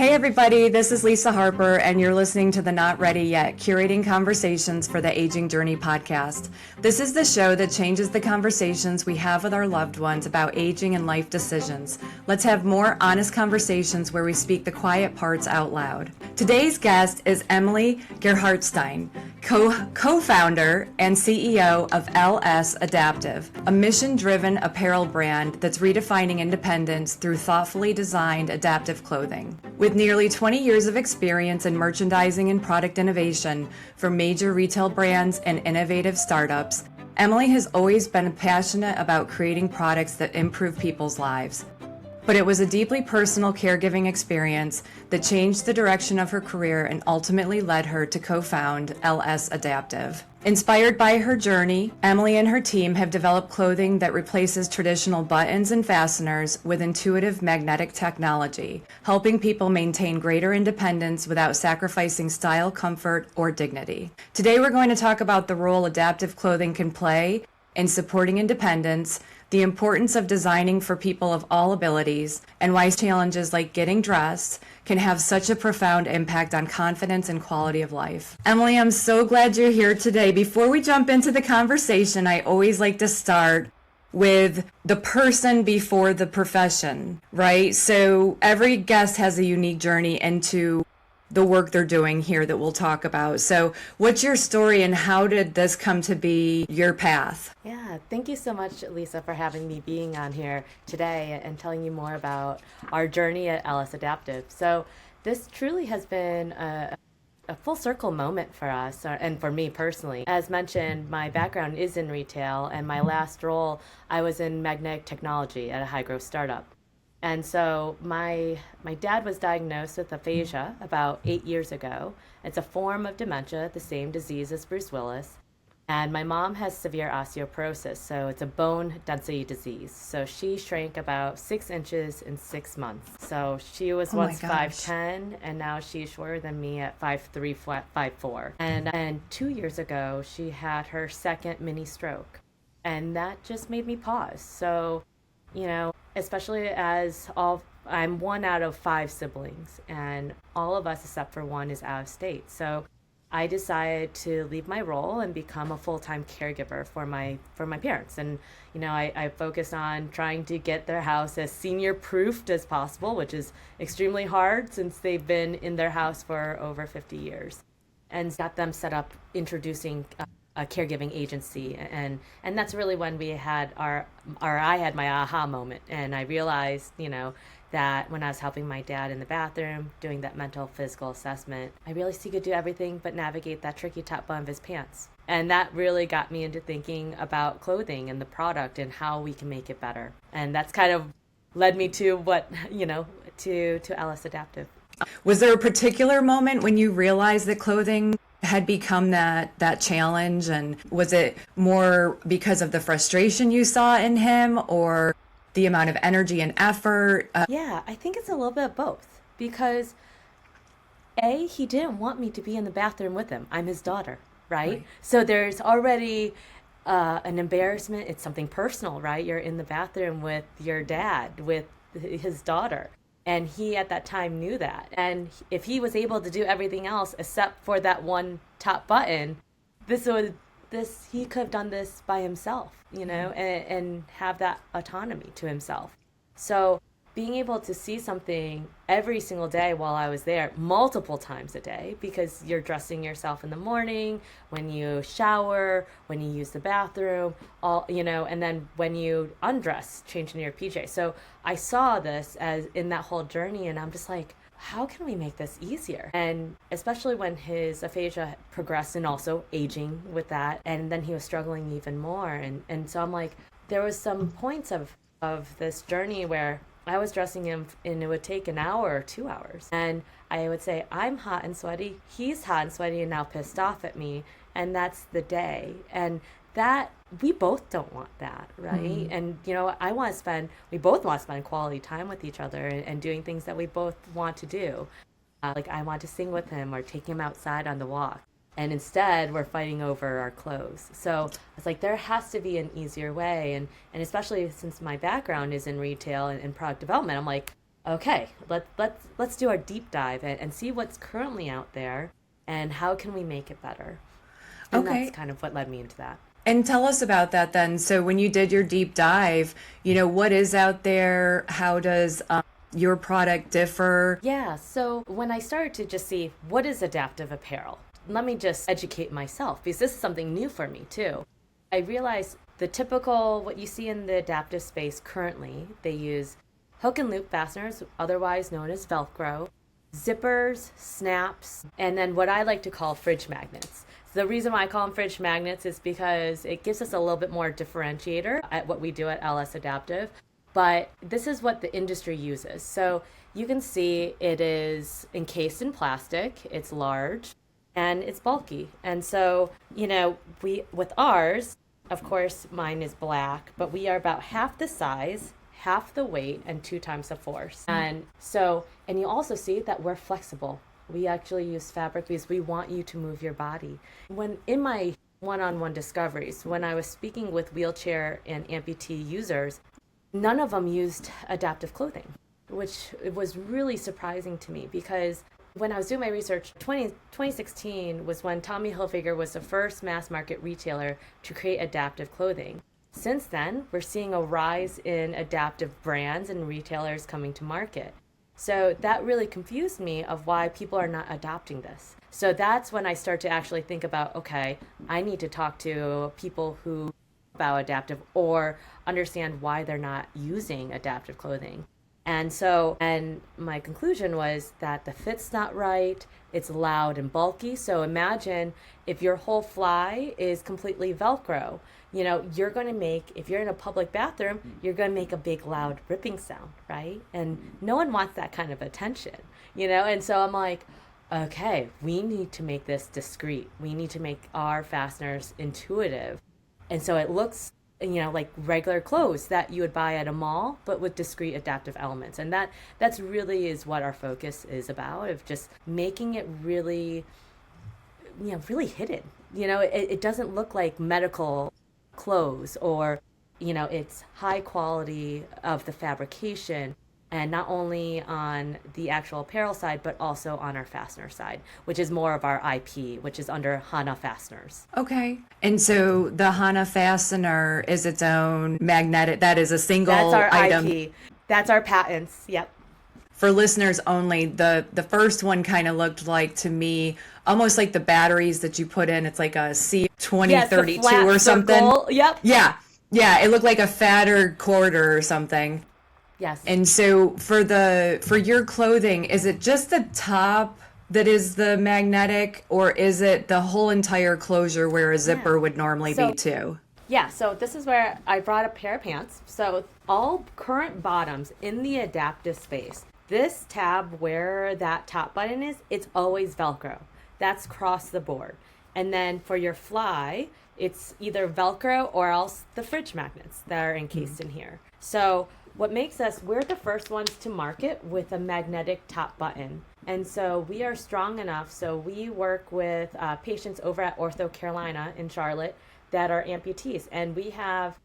Hey everybody, this is Lisa Harper, and you're listening to the Not Ready Yet Curating Conversations for the Aging Journey podcast. This is the show that changes the conversations we have with our loved ones about aging and life decisions. Let's have more honest conversations where we speak the quiet parts out loud. Today's guest is Emily Gerhardstein, co-founder and CEO of LS Adaptive, a mission-driven apparel brand that's redefining independence through thoughtfully designed adaptive clothing. With nearly 20 years of experience in merchandising and product innovation for major retail brands and innovative startups, Emily has always been passionate about creating products that improve people's lives. But it was a deeply personal caregiving experience that changed the direction of her career and ultimately led her to co-found LS Adaptive. Inspired by her journey, Emily and her team have developed clothing that replaces traditional buttons and fasteners with intuitive magnetic technology, helping people maintain greater independence without sacrificing style, comfort, or dignity. Today we're going to talk about the role adaptive clothing can play in supporting independence, the importance of designing for people of all abilities, and why challenges like getting dressed can have such a profound impact on confidence and quality of life. Emily, I'm so glad you're here today. Before we jump into the conversation, I always like to start with the person before the profession, right? So every guest has a unique journey into the work they're doing here that we'll talk about. So what's your story and how did this come to be your path? Yeah, thank you so much, Lisa, for having me being on here today and telling you more about our journey at LS Adaptive. So this truly has been a full circle moment for us and for me personally. As mentioned, my background is in retail, and my last role, I was in magnetic technology at a high growth startup. And so my dad was diagnosed with aphasia about 8 years ago. It's a form of dementia, the same disease as Bruce Willis. And my mom has severe osteoporosis, so it's a bone density disease. So she shrank about 6 inches in 6 months. So she was once 5'10", and now she's shorter than me at 5'3", 5'4". And 2 years ago, she had her second mini stroke. And that just made me pause. So, you know, especially as I'm one out of 5 siblings, and all of us except for one is out of state. So I decided to leave my role and become a full-time caregiver for my parents. And, you know, I focused on trying to get their house as senior-proofed as possible, which is extremely hard since they've been in their house for over 50 years. And got them set up introducing a caregiving agency, and that's really when we had I had my aha moment, and I realized, you know, that when I was helping my dad in the bathroom doing that mental physical assessment, I realized he could do everything but navigate that tricky top button of his pants. And that really got me into thinking about clothing and the product and how we can make it better. And that's kind of led me to what, you know, to LS Adaptive. Was there a particular moment when you realized that clothing had become that challenge, and was it more because of the frustration you saw in him or the amount of energy and effort? Yeah, I think it's a little bit of both, because he didn't want me to be in the bathroom with him. I'm his daughter, right? So there's already an embarrassment. It's something personal, right? You're in the bathroom with your dad, with his daughter. And he at that time knew that. And if he was able to do everything else except for that one top button, he could have done this by himself, you know, and have that autonomy to himself. So being able to see something every single day while I was there, multiple times a day, because you're dressing yourself in the morning, when you shower, when you use the bathroom, all, you know, and then when you undress, change into your PJ. So I saw this as in that whole journey, and I'm just like, how can we make this easier? And especially when his aphasia progressed and also aging with that, and then he was struggling even more. And so I'm like, there was some points of this journey where I was dressing him and it would take an hour or 2 hours. And I would say, I'm hot and sweaty, he's hot and sweaty and now pissed off at me. And that's the day. And that, we both don't want that, right? Mm-hmm. And, you know, we both want to spend quality time with each other and doing things that we both want to do. Like I want to sing with him or take him outside on the walk. And instead, we're fighting over our clothes. So it's like, there has to be an easier way. And especially since my background is in retail and product development, I'm like, okay, let's do our deep dive and see what's currently out there and how can we make it better. And that's Okay. kind of what led me into that. And tell us about that then. So when you did your deep dive, what is out there? How does your product differ? Yeah, so when I started to just see what is adaptive apparel, let me just educate myself because this is something new for me too. I realized the typical, what you see in the adaptive space currently, they use hook and loop fasteners, otherwise known as Velcro, zippers, snaps, and then what I like to call fridge magnets. So the reason why I call them fridge magnets is because it gives us a little bit more differentiator at what we do at LS Adaptive. But this is what the industry uses. So you can see it is encased in plastic, it's large, and it's bulky. And so, we with ours, of course, mine is black, but we are about half the size, half the weight, and 2 times the force. And so, and you also see that we're flexible. We actually use fabric because we want you to move your body. When in my one-on-one discoveries, when I was speaking with wheelchair and amputee users, none of them used adaptive clothing, which was really surprising to me because when I was doing my research, 2016 was when Tommy Hilfiger was the first mass market retailer to create adaptive clothing. Since then, we're seeing a rise in adaptive brands and retailers coming to market. So that really confused me of why people are not adopting this. So that's when I start to actually think about, okay, I need to talk to people who about adaptive or understand why they're not using adaptive clothing. And my conclusion was that the fit's not right, it's loud and bulky. So imagine if your whole fly is completely Velcro, you're going to make, if you're in a public bathroom, you're going to make a big loud ripping sound, right? And no one wants that kind of attention, And so I'm like, okay, we need to make this discreet. We need to make our fasteners intuitive. And so it looks, like regular clothes that you would buy at a mall, but with discrete adaptive elements. And that's really is what our focus is about, of just making it really, really hidden. It doesn't look like medical clothes or, it's high quality of the fabrication. And not only on the actual apparel side, but also on our fastener side, which is more of our IP, which is under Hana Fasteners. Okay. And so the Hana fastener is its own magnetic, that is a single That's our item. IP. That's our patents. Yep. For listeners only, the first one kind of looked like to me almost like the batteries that you put in. It's like a C2032 or something. Circle. Yep. Yeah. Yeah. It looked like a fatter quarter or something. Yes. And so for your clothing, is it just the top that is the magnetic, or is it the whole entire closure where a zipper would normally be too? Yeah, so this is where I brought a pair of pants. So all current bottoms in the adaptive space, this tab where that top button is, it's always Velcro. That's across the board. And then for your fly, it's either Velcro or else the fridge magnets that are encased in here. So what makes us, we're the first ones to market with a magnetic top button. And so we are strong enough. So we work with patients over at Ortho Carolina in Charlotte that are amputees. And we have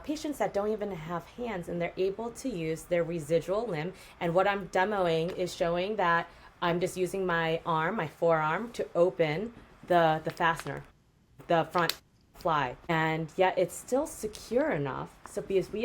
patients that don't even have hands, and they're able to use their residual limb. And what I'm demoing is showing that I'm just using my arm, my forearm, to open the fastener, the front fly, and yet it's still secure enough. So because we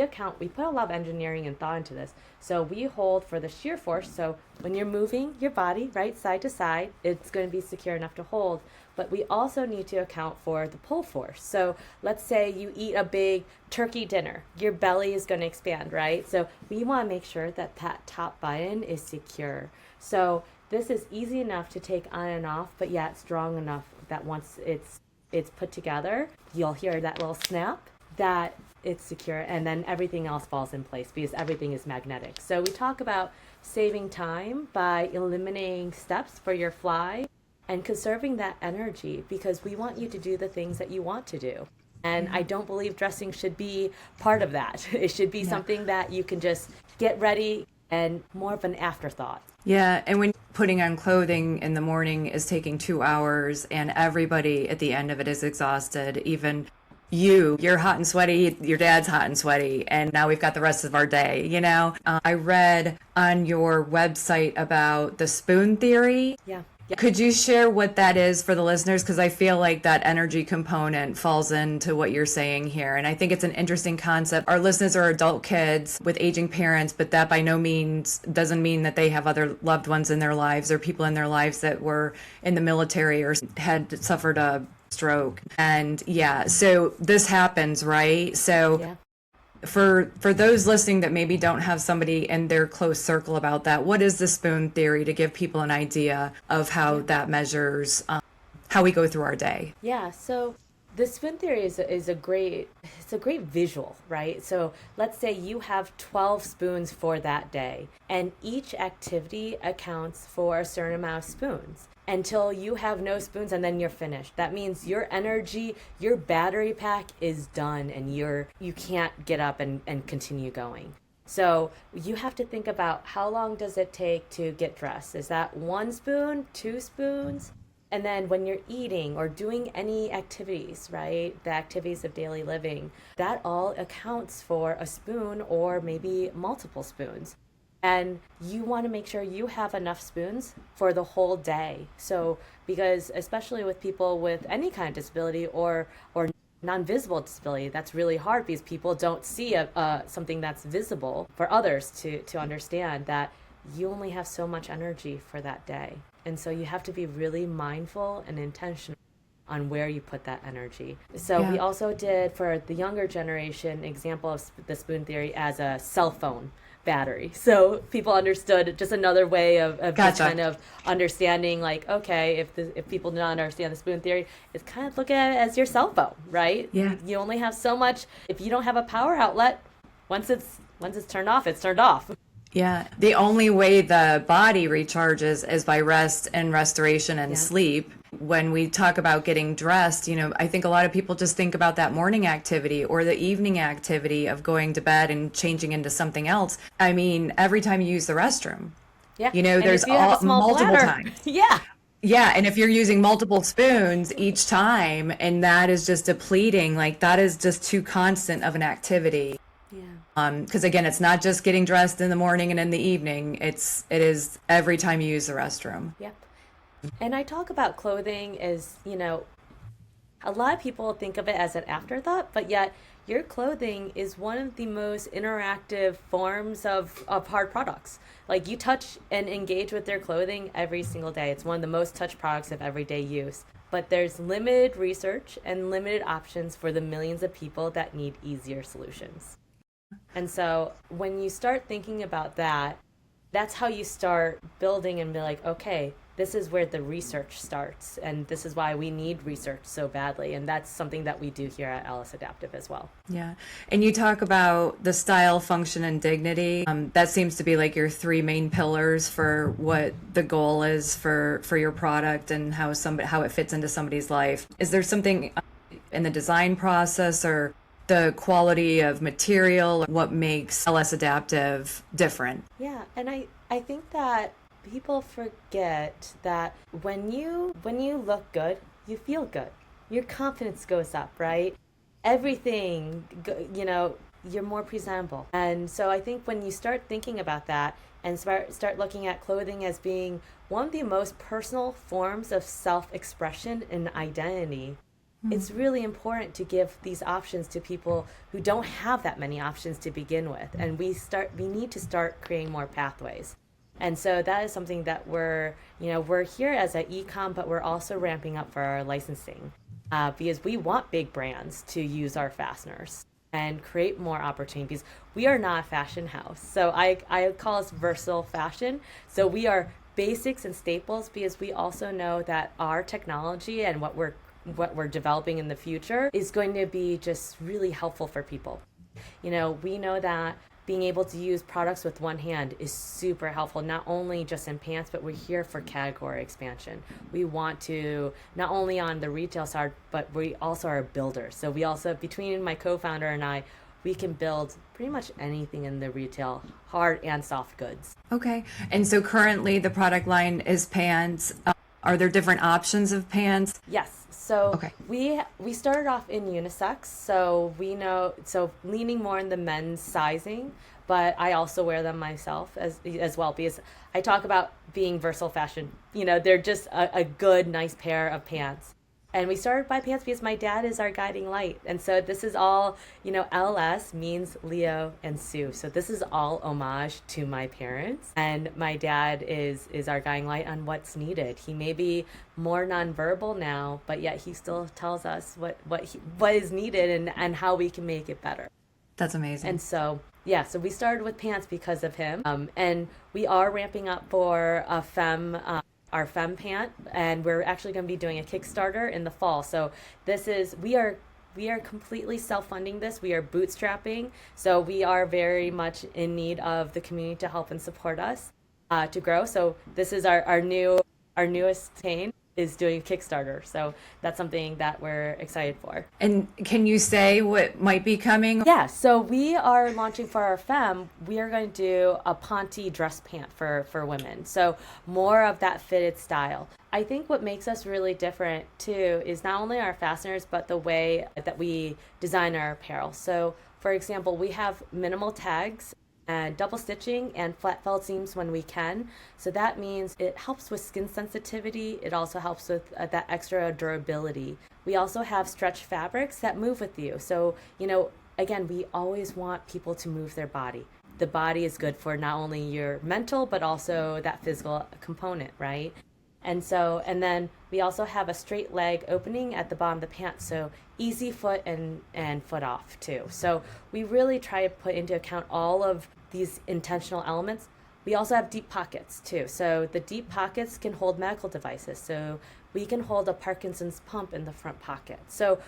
put a lot of engineering and thought into this. So we hold for the shear force. So when you're moving your body right side to side, it's going to be secure enough to hold. But we also need to account for the pull force. So let's say you eat a big turkey dinner, your belly is going to expand, right? So we want to make sure that that top button is secure. So this is easy enough to take on and off, but yet strong enough that once it's put together, you'll hear that little snap, that it's secure, and then everything else falls in place because everything is magnetic. So we talk about saving time by eliminating steps for your fly and conserving that energy, because we want you to do the things that you want to do. And I don't believe dressing should be part of that. It should be something that you can just get ready and more of an afterthought. Yeah, and when putting on clothing in the morning is taking 2 hours and everybody at the end of it is exhausted, even you're hot and sweaty, your dad's hot and sweaty, and now we've got the rest of our day, you know? I read on your website about the spoon theory. Yeah. Could you share what that is for the listeners? Because I feel like that energy component falls into what you're saying here. And I think it's an interesting concept. Our listeners are adult kids with aging parents, but that by no means doesn't mean that they have other loved ones in their lives or people in their lives that were in the military or had suffered a stroke. And yeah, so this happens, right? So Yeah. for those listening that maybe don't have somebody in their close circle about that, what is the spoon theory to give people an idea of how that measures how we go through our day? Yeah, so the spoon theory is a great visual, right? So let's say you have 12 spoons for that day, and each activity accounts for a certain amount of spoons until you have no spoons, and then you're finished. That means your energy, your battery pack is done, and you can't get up and continue going. So you have to think about, how long does it take to get dressed? Is that 1 spoon, 2 spoons? And then when you're eating or doing any activities, right, the activities of daily living, that all accounts for a spoon or maybe multiple spoons. And you want to make sure you have enough spoons for the whole day. So, because especially with people with any kind of disability or non-visible disability, that's really hard because people don't see something that's visible for others to understand that you only have so much energy for that day. And so you have to be really mindful and intentional on where you put that energy. So we also did, for the younger generation, example of the spoon theory as a cell phone battery. So people understood just another way of just kind of understanding, like, okay, if people do not understand the spoon theory, it's kind of looking at it as your cell phone, right? Yeah. You only have so much. If you don't have a power outlet, once it's turned off, it's turned off. Yeah. The only way the body recharges is by rest and restoration and sleep. When we talk about getting dressed, you know, I think a lot of people just think about that morning activity or the evening activity of going to bed and changing into something else. I mean, every time you use the restroom, you know, And there's if you have a small multiple bladder, times. Yeah, and if you're using multiple spoons each time and that is just depleting, like that is just too constant of an activity. Because again, it's not just getting dressed in the morning and in the evening. It is every time you use the restroom. Yep. And I talk about clothing as, you know, a lot of people think of it as an afterthought, but yet your clothing is one of the most interactive forms of hard products. Like, you touch and engage with their clothing every single day. It's one of the most touched products of everyday use. But there's limited research and limited options for the millions of people that need easier solutions. And so when you start thinking about that, that's how you start building and be like, okay, this is where the research starts. And this is why we need research so badly. And that's something that we do here at Ellis Adaptive as well. Yeah. And you talk about the style, function, and dignity. That seems to be like your 3 main pillars for what the goal is for your product and how it fits into somebody's life. Is there something in the design process or the quality of material, what makes LS Adaptive different? Yeah, and I think that people forget that when you look good, you feel good. Your confidence goes up, right? Everything, you know, you're more presentable. And so I think when you start thinking about that and start looking at clothing as being one of the most personal forms of self-expression and identity, it's really important to give these options to people who don't have that many options to begin with. And we need to start creating more pathways. And so that is something that we're here as an e-com, but we're also ramping up for our licensing because we want big brands to use our fasteners and create more opportunities. We are not a fashion house. So I call us versatile fashion. So we are basics and staples because we also know that our technology and what we're developing in the future is going to be just really helpful for people. You know, we know that being able to use products with one hand is super helpful, not only just in pants, but we're here for category expansion. We want to, not only on the retail side, but we also are builders. So we also, between my co-founder and I, we can build pretty much anything in the retail, hard and soft goods. Okay. And so currently the product line is pants. Are there different options of pants? Yes. So Okay. we started off in unisex, so we know, so leaning more in the men's sizing, but I also wear them myself as well, because I talk about being versatile fashion. They're just a good, nice pair of pants. And we started by pants because my dad is our guiding light. And so this is all, LS means Leo and Sue. So this is all homage to my parents. And my dad is our guiding light on what's needed. He may be more nonverbal now, but yet he still tells us what is needed and how we can make it better. That's amazing. And so, yeah, so we started with pants because of him. And we are ramping up for our femme pant, and we're actually going to be doing a Kickstarter in the fall. So we are completely self-funding this. We are bootstrapping. So we are very much in need of the community to help and support us to grow. So this is our newest thing, is doing Kickstarter. So that's something that we're excited for. And can you say what might be coming? Yeah, so we are launching for our femme. We are going to do a ponte dress pant for women. So more of that fitted style. I think what makes us really different too is not only our fasteners, but the way that we design our apparel. So for example, we have minimal tags and double stitching and flat felt seams when we can. So that means it helps with skin sensitivity. It also helps with that extra durability. We also have stretch fabrics that move with you. So, again, we always want people to move their body. The body is good for not only your mental, but also that physical component, right? And then we also have a straight leg opening at the bottom of the pants, so easy foot and foot off too. So we really try to put into account all of these intentional elements. We also have deep pockets too. So the deep pockets can hold medical devices. So we can hold a Parkinson's pump in the front pocket. So,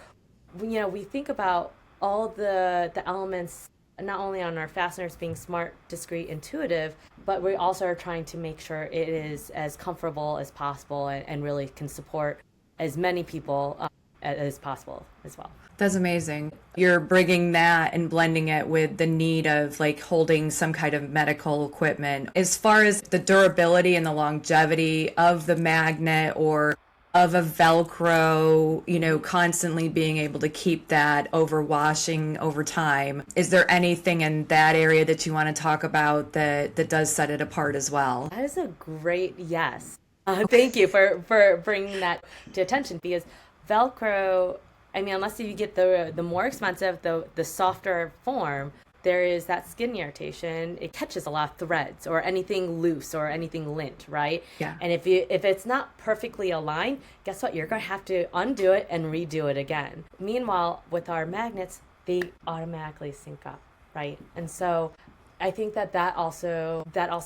we think about all the elements, not only on our fasteners being smart, discreet, intuitive, but we also are trying to make sure it is as comfortable as possible and really can support as many people as possible as well. That's amazing. You're bringing that and blending it with the need of holding some kind of medical equipment. As far as the durability and the longevity of the magnet or of a Velcro, constantly being able to keep that overwashing over time. Is there anything in that area that you want to talk about that does set it apart as well? That is a great yes. Thank you for bringing that to attention, because Velcro, unless you get the more expensive, the softer form, there is that skin irritation. It catches a lot of threads or anything loose or anything lint, right? Yeah. And if it's not perfectly aligned, guess what? You're going to have to undo it and redo it again. Meanwhile, with our magnets, they automatically sync up, right? And so I think that also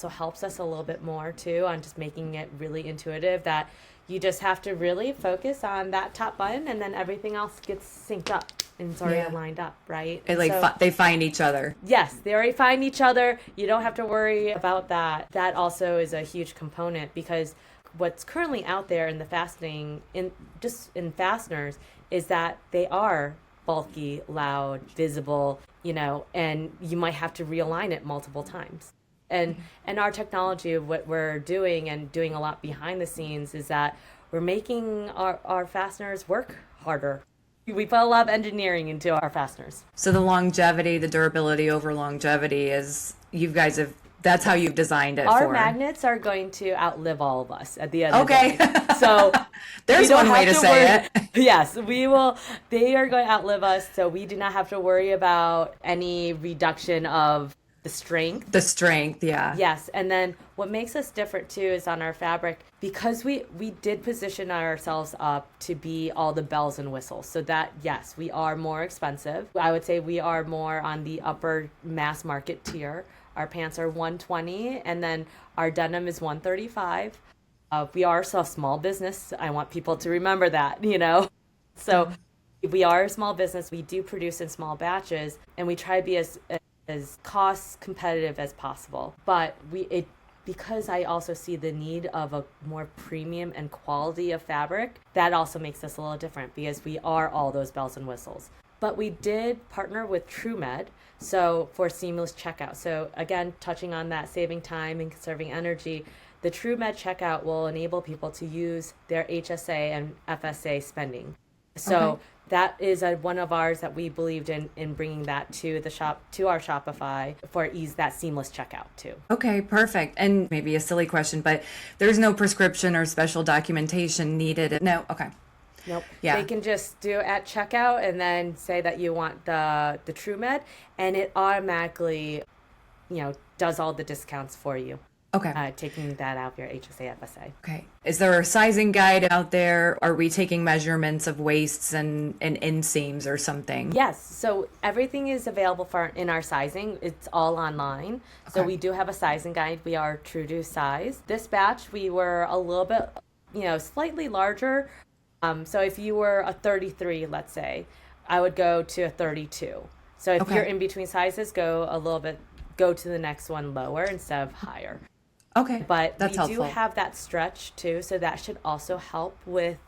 helps us a little bit more too on just making it really intuitive, that you just have to really focus on that top button and then everything else gets synced up and it's already lined up, right? They find each other. Yes, they already find each other. You don't have to worry about that. That also is a huge component, because what's currently out there in the fastening, in fasteners, is that they are bulky, loud, visible, and you might have to realign it multiple times. And our technology, what we're doing and doing a lot behind the scenes, is that we're making our fasteners work harder. We put a lot of engineering into our fasteners. So the longevity, the durability over longevity that's how you've designed it. Our magnets are going to outlive all of us at the end of the day. Okay. So there's one way to say it. Yes, we will. They are going to outlive us, so we do not have to worry about any reduction of the strength. The strength, yeah. Yes, and then what makes us different too is on our fabric, because we did position ourselves up to be all the bells and whistles. So that, yes, we are more expensive. I would say we are more on the upper mass market tier. Our pants are $120, and then our denim is $135. We are a small business. I want people to remember that, So we are a small business. We do produce in small batches, and we try to be as cost competitive as possible. But because I also see the need of a more premium and quality of fabric, that also makes us a little different, because we are all those bells and whistles. But we did partner with TrueMed, so for seamless checkout. So again, touching on that saving time and conserving energy, the TrueMed checkout will enable people to use their HSA and FSA spending. So Okay. that is one of ours that we believed in bringing that to the shop, to our Shopify, for ease that seamless checkout too. Okay, perfect. And maybe a silly question, but there's no prescription or special documentation needed. No, okay. Nope. Yeah. They can just do at checkout and then say that you want the TrueMed, and it automatically, does all the discounts for you. Okay. Taking that out of your HSA FSA. Okay. Is there a sizing guide out there? Are we taking measurements of waists and inseams or something? Yes. So everything is available in our sizing. It's all online. So Okay. we do have a sizing guide. We are true to size. This batch, we were a little bit, slightly larger. So if you were a 33, let's say, I would go to a 32. So if Okay. you're in between sizes, go to the next one lower instead of higher. Okay. But That's we helpful. do have that stretch too, so that should also help with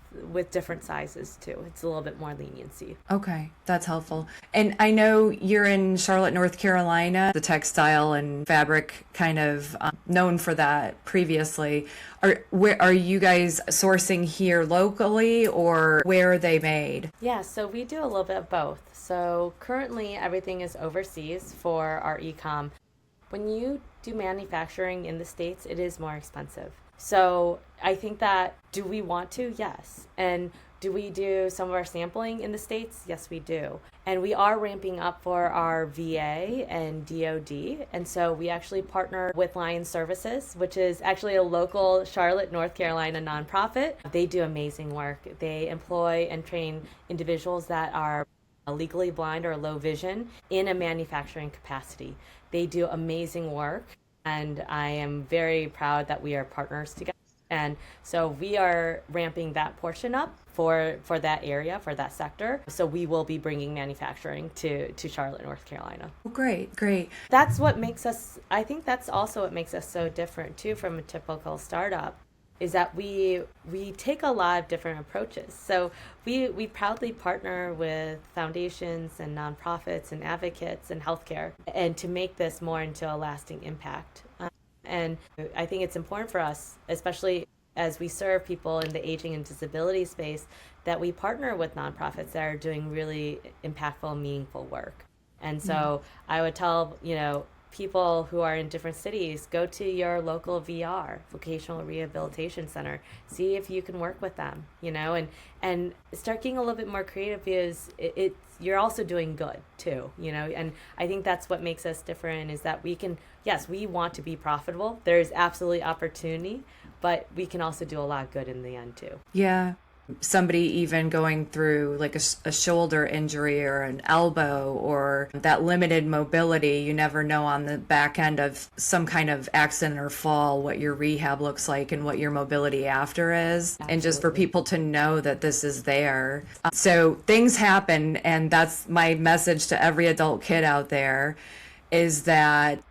different sizes too. It's a little bit more leniency. Okay, that's helpful. And I know you're in Charlotte, North Carolina, the textile and fabric kind of known for that previously. Are you guys sourcing here locally, or where are they made? Yeah, so we do a little bit of both. So currently everything is overseas for our e-com. When you do manufacturing in the States, it is more expensive. So I think that, do we want to? Yes. And do we do some of our sampling in the States? Yes, we do. And we are ramping up for our VA and DOD. And so we actually partner with Lion Services, which is actually a local Charlotte, North Carolina nonprofit. They do amazing work. They employ and train individuals that are legally blind or low vision in a manufacturing capacity. They do amazing work, and I am very proud that we are partners together. And so we are ramping that portion up for that area, for that sector. So we will be bringing manufacturing to Charlotte, North Carolina. Oh, great, great. That's what makes us, I think that's also what makes us so different too from a typical startup, is that we take a lot of different approaches. So we proudly partner with foundations and nonprofits and advocates and healthcare, and to make this more into a lasting impact. And I think it's important for us, especially as we serve people in the aging and disability space, that we partner with nonprofits that are doing really impactful, meaningful work. And so I would tell, people who are in different cities, go to your local VR, vocational rehabilitation center, see if you can work with them, and start getting a little bit more creative, because you're also doing good too, and I think that's what makes us different, is that we can, yes, we want to be profitable. There's absolutely opportunity, but we can also do a lot of good in the end too. Yeah. Somebody even going through like a shoulder injury or an elbow or that limited mobility, you never know on the back end of some kind of accident or fall what your rehab looks like and what your mobility after is. Absolutely. And just for people to know that this is there. So things happen, and that's my message to every adult kid out there, is that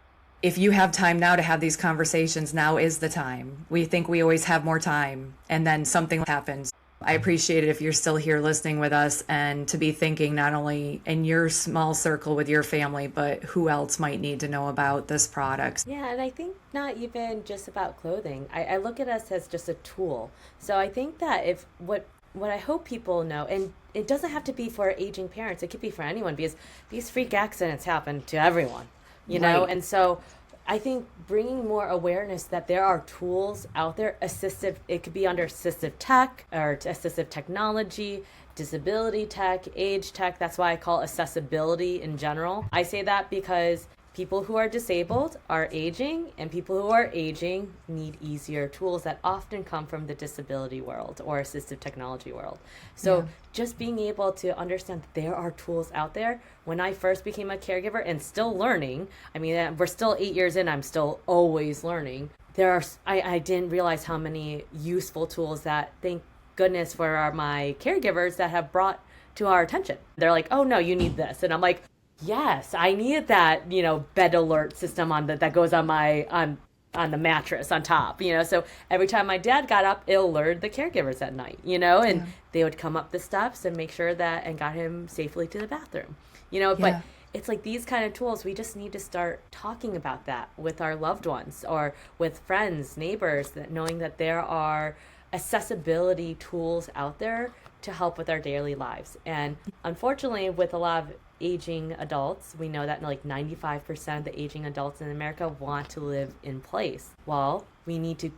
if you have time now to have these conversations, now is the time. We think we always have more time, and then something happens. I appreciate it if you're still here listening with us, and to be thinking not only in your small circle with your family, but who else might need to know about this product. Yeah, and I think not even just about clothing. I look at us as just a tool. So I think that if what I hope people know, and it doesn't have to be for aging parents, it could be for anyone, because these freak accidents happen to everyone, know? Right. And so I think bringing more awareness that there are tools out there, it could be under assistive tech or assistive technology, disability tech, age tech. That's why I call accessibility in general. I say that because people who are disabled are aging, and people who are aging need easier tools that often come from the disability world or assistive technology world. So just being able to understand that there are tools out there. When I first became a caregiver and still learning, I mean, we're still 8 years in, I'm still always learning. I didn't realize how many useful tools that, thank goodness for my caregivers, that have brought to our attention. They're like, oh no, you need this. And I'm like, yes, I needed that, bed alert system that goes on on the mattress on top, so every time my dad got up, it alerted the caregivers at night, and they would come up the steps and make sure that and got him safely to the bathroom, but it's like these kind of tools, we just need to start talking about that with our loved ones or with friends, neighbors, that knowing that there are accessibility tools out there to help with our daily lives. And unfortunately, with a lot of aging adults, we know that like 95% of the aging adults in America want to live in place. Well, we need to,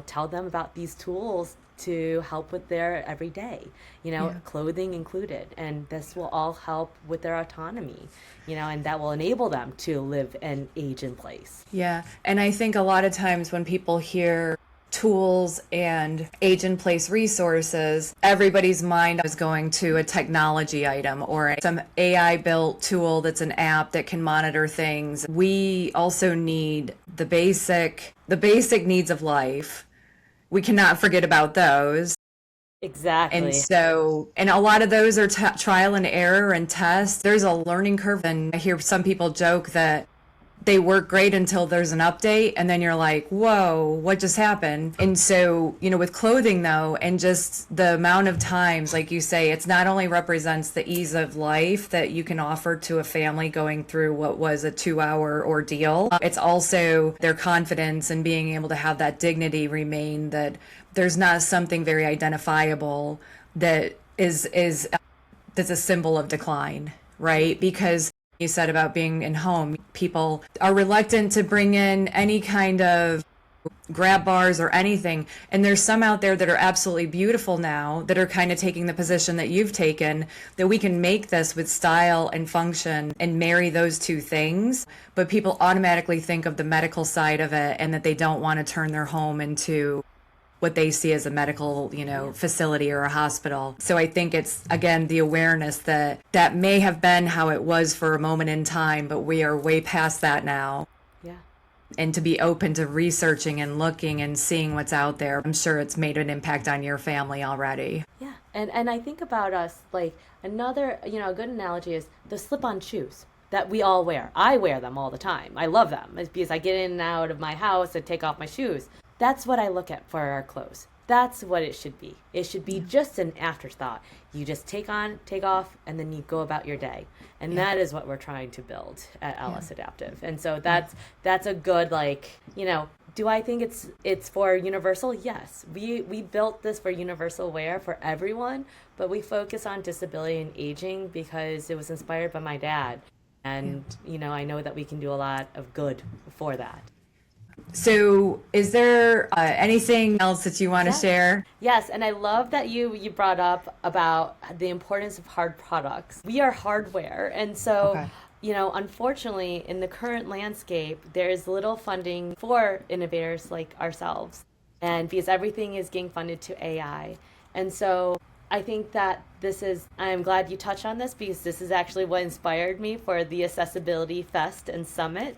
tell them about these tools to help with their everyday, clothing included. And this will all help with their autonomy, and that will enable them to live and age in place. Yeah. And I think a lot of times when people hear tools and age in place resources, everybody's mind is going to a technology item or some AI built tool that's an app that can monitor things. We also need the basic needs of life. We cannot forget about those. Exactly. And a lot of those are trial and error and tests. There's a learning curve. And I hear some people joke that they work great until there's an update, and then you're like, whoa, what just happened? And so, with clothing though, and just the amount of times, like you say, it's not only represents the ease of life that you can offer to a family going through what was a 2-hour ordeal, it's also their confidence and being able to have that dignity remain, that there's not something very identifiable that that's a symbol of decline, right? Because you said about being in home, people are reluctant to bring in any kind of grab bars or anything. And there's some out there that are absolutely beautiful now that are kind of taking the position that you've taken, that we can make this with style and function and marry those two things. But people automatically think of the medical side of it, and that they don't want to turn their home into what they see as a medical, facility or a hospital. So I think it's, again, the awareness that may have been how it was for a moment in time, but we are way past that now. Yeah. And to be open to researching and looking and seeing what's out there. I'm sure it's made an impact on your family already. Yeah. And I think about us, like another, a good analogy is the slip-on shoes that we all wear. I wear them all the time. I love them. It's because I get in and out of my house and take off my shoes. That's what I look at for our clothes. That's what it should be. It should be just an afterthought. You just take on, take off, and then you go about your day. And that is what we're trying to build at LS Adaptive. And so that's a good, do I think it's for universal? Yes. We built this for universal wear for everyone, but we focus on disability and aging because it was inspired by my dad. And, I know that we can do a lot of good for that. So is there anything else that you want to share? Yes, and I love that you brought up about the importance of hard products. We are hardware, and so, unfortunately, in the current landscape, there is little funding for innovators like ourselves, and because everything is getting funded to AI. And so I think that I'm glad you touched on this, because this is actually what inspired me for the Accessibility Fest and Summit.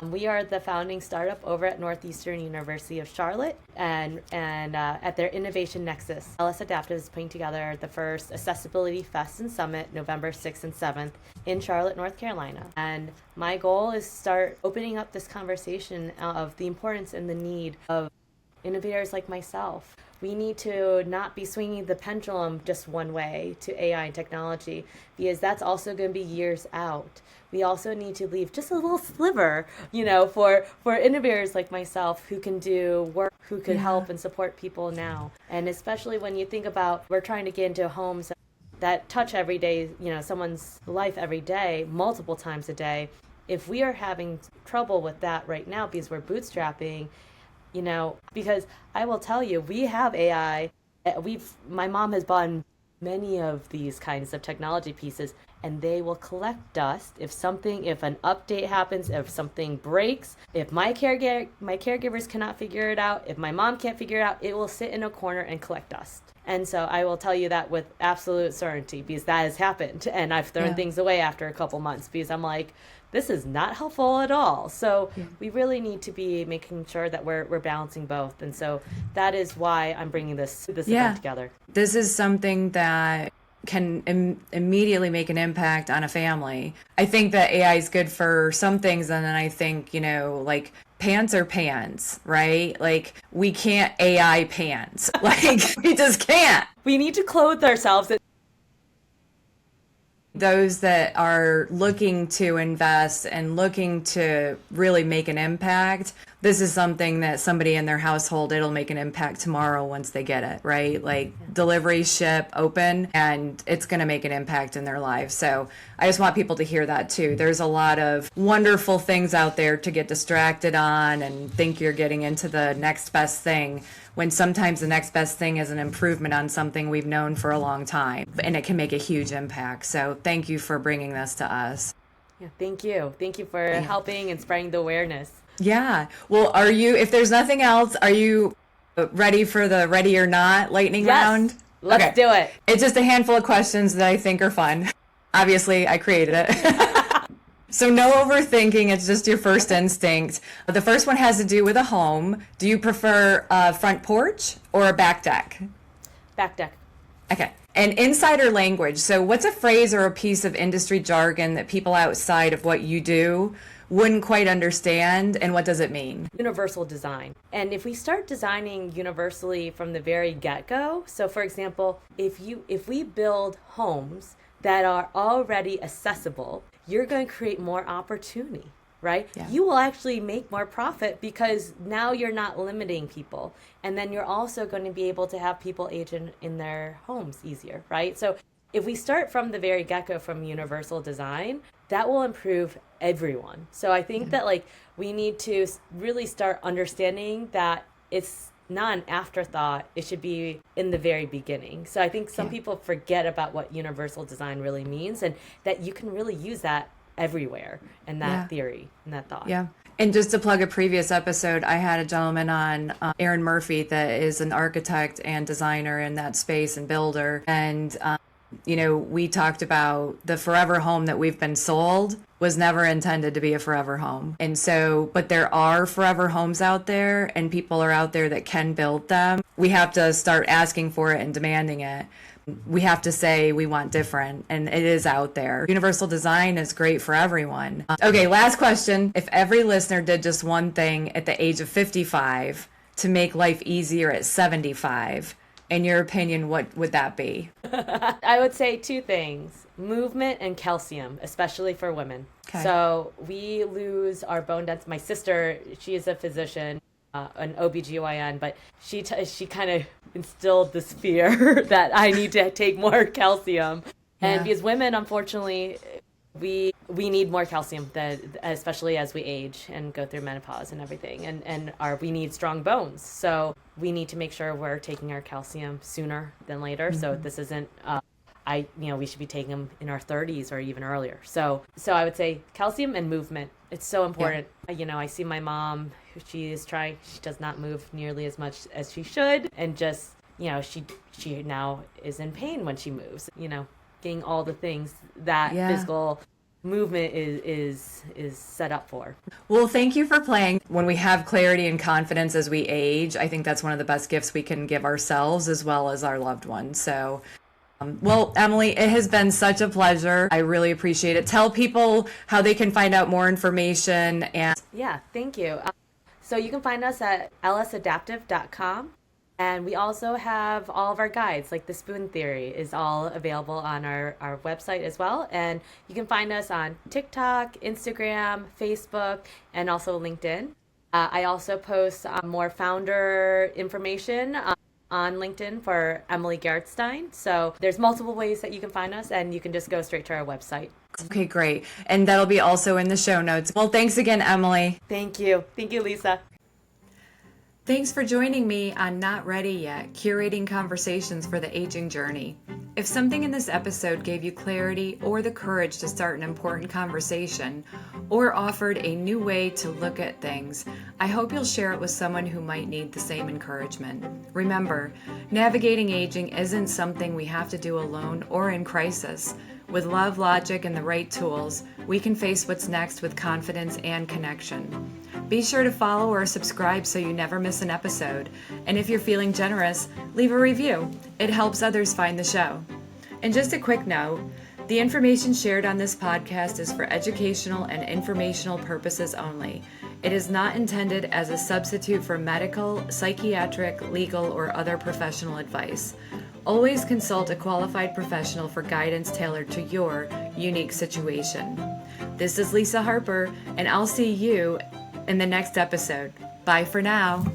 We are the founding startup over at Northeastern University of Charlotte, and at their Innovation Nexus. LS Adaptive is putting together the first Accessibility Fest and Summit, November 6th and 7th in Charlotte, North Carolina. And my goal is to start opening up this conversation of the importance and the need of innovators like myself. We need to not be swinging the pendulum just one way to AI and technology, because that's also going to be years out. We also need to leave just a little sliver, for innovators like myself who can do work, who could help and support people now. And especially when you think about, we're trying to get into homes that touch every day, someone's life every day, multiple times a day. If we are having trouble with that right now because we're bootstrapping, because I will tell you, we have AI. My mom has bought many of these kinds of technology pieces, and they will collect dust if an update happens, if something breaks, if my caregivers cannot figure it out, if my mom can't figure it out, it will sit in a corner and collect dust. And so I will tell you that with absolute certainty, because that has happened, and I've thrown things away after a couple months because I'm like, this is not helpful at all. So we really need to be making sure that we're balancing both. And so that is why I'm bringing this event together. This is something that can immediately make an impact on a family. I think that AI is good for some things, and then I think, pants are pants, right? Like we can't AI pants. Like we just can't. We need to clothe ourselves. Those that are looking to invest and looking to really make an impact, this is something that somebody in their household, it'll make an impact tomorrow once they get it, right? Like delivery, ship, open, and it's going to make an impact in their lives. So I just want people to hear that too. There's a lot of wonderful things out there to get distracted on and think you're getting into the next best thing, when sometimes the next best thing is an improvement on something we've known for a long time, and it can make a huge impact. So thank you for bringing this to us. Yeah, thank you. Thank you for helping and spreading the awareness. Yeah. Well, if there's nothing else, are you ready for the ready or not lightning round? Let's do it. It's just a handful of questions that I think are fun. Obviously, I created it. So no overthinking, it's just your first instinct. The first one has to do with a home. Do you prefer a front porch or a back deck? Back deck. Okay. And insider language. So what's a phrase or a piece of industry jargon that people outside of what you do wouldn't quite understand, and what does it mean? Universal design. And if we start designing universally from the very get-go, so for example, if we build homes that are already accessible, you're going to create more opportunity, right? Yeah. You will actually make more profit because now you're not limiting people. And then you're also going to be able to have people age in their homes easier, right? So if we start from the very get-go from universal design, that will improve everyone. So I think that like we need to really start understanding that it's not an afterthought. It should be in the very beginning. So I think some people forget about what universal design really means, and that you can really use that everywhere in that theory and that thought. Yeah. And just to plug a previous episode, I had a gentleman on, Aaron Murphy, that is an architect and designer in that space and builder. And, we talked about the forever home that we've been sold was never intended to be a forever home. And so, but there are forever homes out there, and people are out there that can build them. We have to start asking for it and demanding it. We have to say we want different, and it is out there. Universal design is great for everyone. Okay, last question. If every listener did just one thing at the age of 55 to make life easier at 75, in your opinion, what would that be? I would say two things: movement and calcium, especially for women. Okay. So we lose our bone density. My sister, she is a physician, an OBGYN, but she kind of instilled this fear that I need to take more calcium. And because women, unfortunately, we need more calcium, especially as we age and go through menopause and everything, and we need strong bones. So we need to make sure we're taking our calcium sooner than later. Mm-hmm. So this isn't we should be taking them in our 30s or even earlier. So I would say calcium and movement. It's so important. Yeah. I see my mom, she does not move nearly as much as she should, and just she now is in pain when she moves. Getting all the things that physical movement is set up for. Well, thank you for playing. When we have clarity and confidence as we age, I think that's one of the best gifts we can give ourselves as well as our loved ones. So, well, Emily, it has been such a pleasure. I really appreciate it. Tell people how they can find out more information. And yeah, thank you. So you can find us at lsadaptive.com. And we also have all of our guides, like the spoon theory is all available on our website as well. And you can find us on TikTok, Instagram, Facebook, and also LinkedIn. I also post more founder information on LinkedIn for Emily Gerhardstein. So there's multiple ways that you can find us, and you can just go straight to our website. Okay, great. And that'll be also in the show notes. Well, thanks again, Emily. Thank you. Thank you, Lisa. Thanks for joining me on Not Ready Yet, Curating Conversations for the Aging Journey. If something in this episode gave you clarity or the courage to start an important conversation, or offered a new way to look at things, I hope you'll share it with someone who might need the same encouragement. Remember, navigating aging isn't something we have to do alone or in crisis. With love, logic, and the right tools, we can face what's next with confidence and connection. Be sure to follow or subscribe so you never miss an episode. And if you're feeling generous, leave a review. It helps others find the show. And just a quick note, the information shared on this podcast is for educational and informational purposes only. It is not intended as a substitute for medical, psychiatric, legal, or other professional advice. Always consult a qualified professional for guidance tailored to your unique situation. This is Lisa Harper, and I'll see you in the next episode. Bye for now.